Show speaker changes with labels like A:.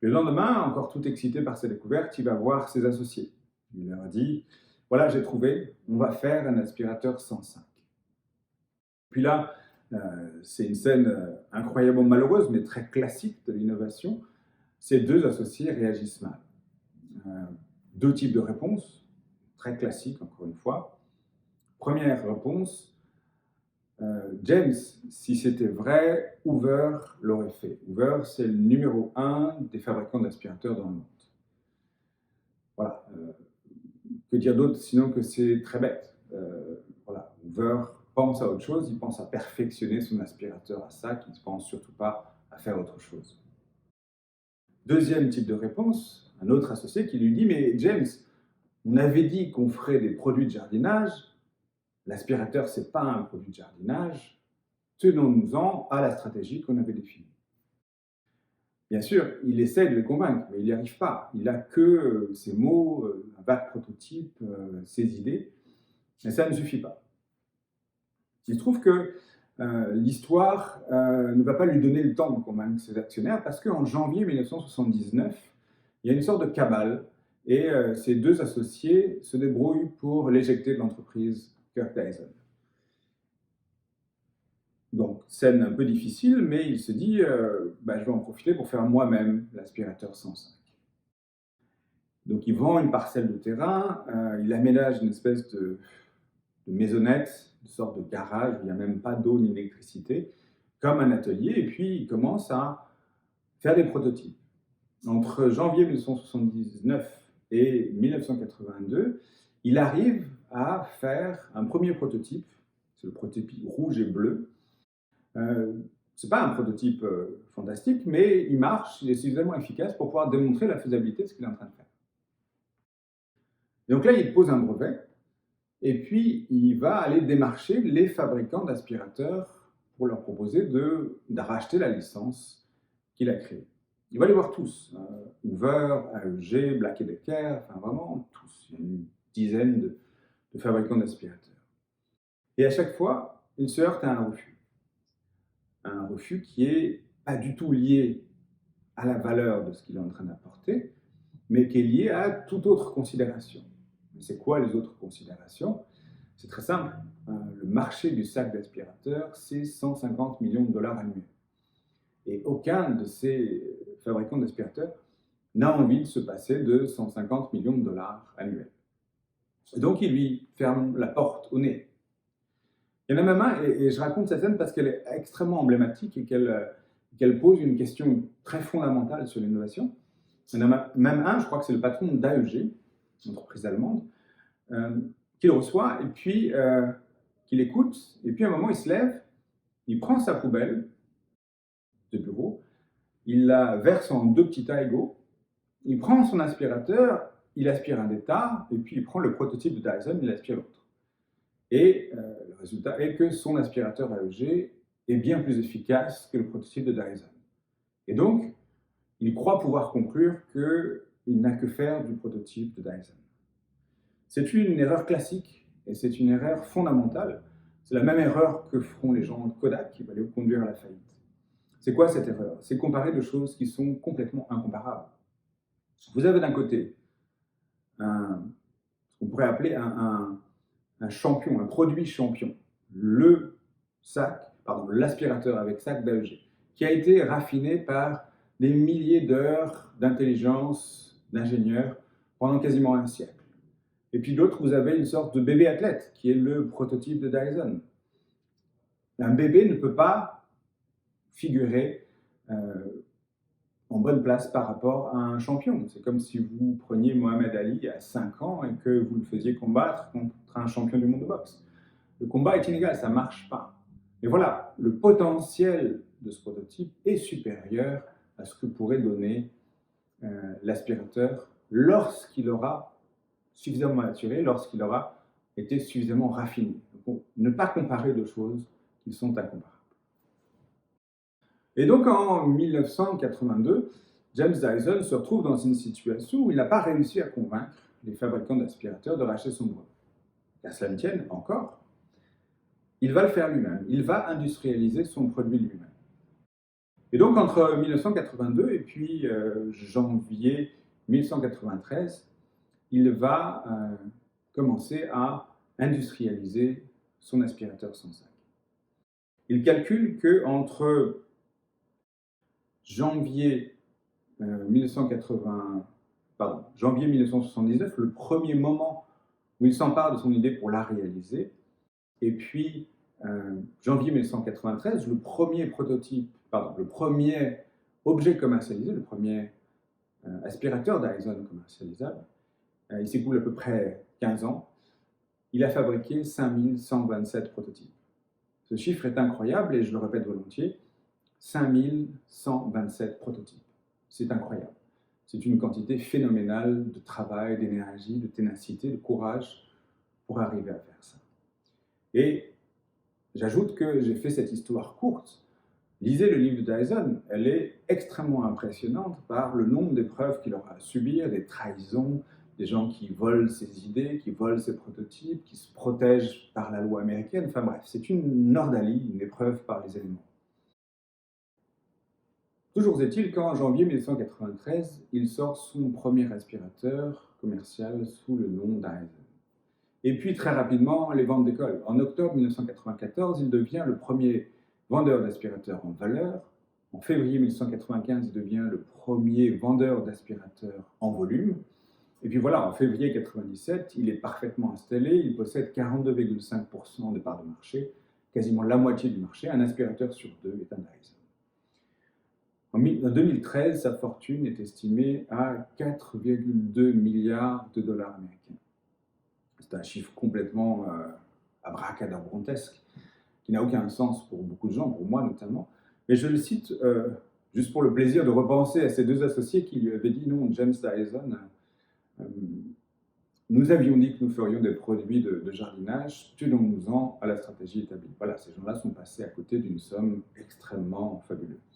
A: Le lendemain, encore tout excité par sa découverte, il va voir ses associés. Il leur dit: «Voilà, j'ai trouvé, on va faire un aspirateur 105». Puis là, c'est une scène incroyablement malheureuse, mais très classique de l'innovation. Ces deux associés réagissent mal. Euh, Deux types de réponses, très classiques encore une fois. Première réponse, James, si c'était vrai, Hoover l'aurait fait. Hoover, c'est le numéro un des fabricants d'aspirateurs dans le monde. Voilà. Que dire d'autre sinon que c'est très bête. Voilà. Hoover pense à autre chose, il pense à perfectionner son aspirateur à sac, il ne pense surtout pas à faire autre chose. Deuxième type de réponse, un autre associé qui lui dit: «Mais James, on avait dit qu'on ferait des produits de jardinage, l'aspirateur, ce n'est pas un produit de jardinage, tenons-nous-en à la stratégie qu'on avait définie». Bien sûr, il essaie de les convaincre, mais il n'y arrive pas. Il n'a que ses mots, un vague prototype, ses idées, mais ça ne suffit pas. Il se trouve que l'histoire ne va pas lui donner le temps de convaincre ses actionnaires parce qu'en janvier 1979, il y a une sorte de cabale et ses deux associés se débrouillent pour l'éjecter de l'entreprise Kirk Dyson. Donc, scène un peu difficile, mais il se dit je vais en profiter pour faire moi-même l'aspirateur 105. Donc, il vend une parcelle de terrain, il aménage une espèce de maisonnette, une sorte de garage où il n'y a même pas d'eau ni d'électricité, comme un atelier, et puis il commence à faire des prototypes. Entre janvier 1979 et 1982, il arrive à faire un premier prototype, c'est le prototype rouge et bleu. Ce n'est pas un prototype fantastique, mais il marche, il est suffisamment efficace pour pouvoir démontrer la faisabilité de ce qu'il est en train de faire. Et donc là, il pose un brevet, et puis il va aller démarcher les fabricants d'aspirateurs pour leur proposer de racheter la licence qu'il a créée. Il va les voir tous, Hoover, AEG, Black & Decker, enfin vraiment tous. Il y a une dizaine de fabricants d'aspirateurs. Et à chaque fois, il se heurte à un refus. Un refus qui n'est pas du tout lié à la valeur de ce qu'il est en train d'apporter, mais qui est lié à toute autre considération. C'est quoi les autres considérations? C'est très simple. Le marché du sac d'aspirateur, c'est 150 millions de dollars annuels. Et aucun de ces fabricants d'aspirateurs n'a envie de se passer de 150 millions de dollars annuels. Et donc, il lui ferme la porte au nez. Il y en a même un, et je raconte cette scène parce qu'elle est extrêmement emblématique et qu'elle pose une question très fondamentale sur l'innovation. Il y en a même un, je crois que c'est le patron d'AEG, l'entreprise allemande, qui le reçoit et puis qui l'écoute. Et puis à un moment, il se lève, il prend sa poubelle de bureau, il la verse en deux petits tas égaux, il prend son aspirateur, il aspire un des tas, et puis il prend le prototype de Dyson, il aspire l'autre. Et le résultat est que son aspirateur AEG est bien plus efficace que le prototype de Dyson. Et donc, il croit pouvoir conclure qu'il n'a que faire du prototype de Dyson. C'est une erreur classique et c'est une erreur fondamentale. C'est la même erreur que feront les gens de Kodak qui va les conduire à la faillite. C'est quoi cette erreur? C'est comparer deux choses qui sont complètement incomparables. Vous avez d'un côté ce qu'on pourrait appeler un champion, un produit champion, l'aspirateur avec sac d'AEG, qui a été raffiné par des milliers d'heures d'intelligence d'ingénieurs pendant quasiment un siècle. Et puis d'autres, vous avez une sorte de bébé athlète, qui est le prototype de Dyson. Un bébé ne peut pas figurer en bonne place par rapport à un champion. C'est comme si vous preniez Mohamed Ali à 5 ans et que vous le faisiez combattre contre un champion du monde de boxe. Le combat est inégal, ça ne marche pas. Et voilà, le potentiel de ce prototype est supérieur à ce que pourrait donner l'aspirateur lorsqu'il aura suffisamment maturé, lorsqu'il aura été suffisamment raffiné. Donc, ne pas comparer deux choses qui sont incomparables. Et donc en 1982, James Dyson se retrouve dans une situation où il n'a pas réussi à convaincre les fabricants d'aspirateurs de racheter son brevet. Qu'à cela ne tienne, encore, il va le faire lui-même. Il va industrialiser son produit lui-même. Et donc, entre 1982 et puis janvier 1193, il va commencer à industrialiser son aspirateur sans sac. Il calcule qu'entre janvier 1979, le premier moment où il s'empare de son idée pour la réaliser, et puis janvier 1993, le premier le premier objet commercialisé, le premier aspirateur Dyson commercialisable, il s'écoule à peu près 15 ans, il a fabriqué 5127 prototypes. Ce chiffre est incroyable et je le répète volontiers, 5127 prototypes. C'est incroyable. C'est une quantité phénoménale de travail, d'énergie, de ténacité, de courage pour arriver à faire ça. Et j'ajoute que j'ai fait cette histoire courte. Lisez le livre de Dyson, elle est extrêmement impressionnante par le nombre d'épreuves qu'il aura à subir, des trahisons, des gens qui volent ses idées, qui volent ses prototypes, qui se protègent par la loi américaine. Enfin bref, c'est une ordalie, une épreuve par les éléments. Toujours est-il qu'en janvier 1993, il sort son premier aspirateur commercial sous le nom Dyson. Et puis très rapidement, les ventes décollent. En octobre 1994, il devient le premier vendeur d'aspirateurs en valeur. En février 1995, il devient le premier vendeur d'aspirateurs en volume. Et puis voilà, en février 1997, il est parfaitement installé, il possède 42,5% de parts de marché, quasiment la moitié du marché. Un aspirateur sur deux est un Dyson. En 2013, sa fortune est estimée à 4,2 milliards de dollars américains. C'est un chiffre complètement abracadabrantesque, qui n'a aucun sens pour beaucoup de gens, pour moi notamment. Mais je le cite juste pour le plaisir de repenser à ces deux associés qui lui avaient dit non, James Dyson, nous avions dit que nous ferions des produits de jardinage, tenons-nous-en à la stratégie établie. Voilà, ces gens-là sont passés à côté d'une somme extrêmement fabuleuse.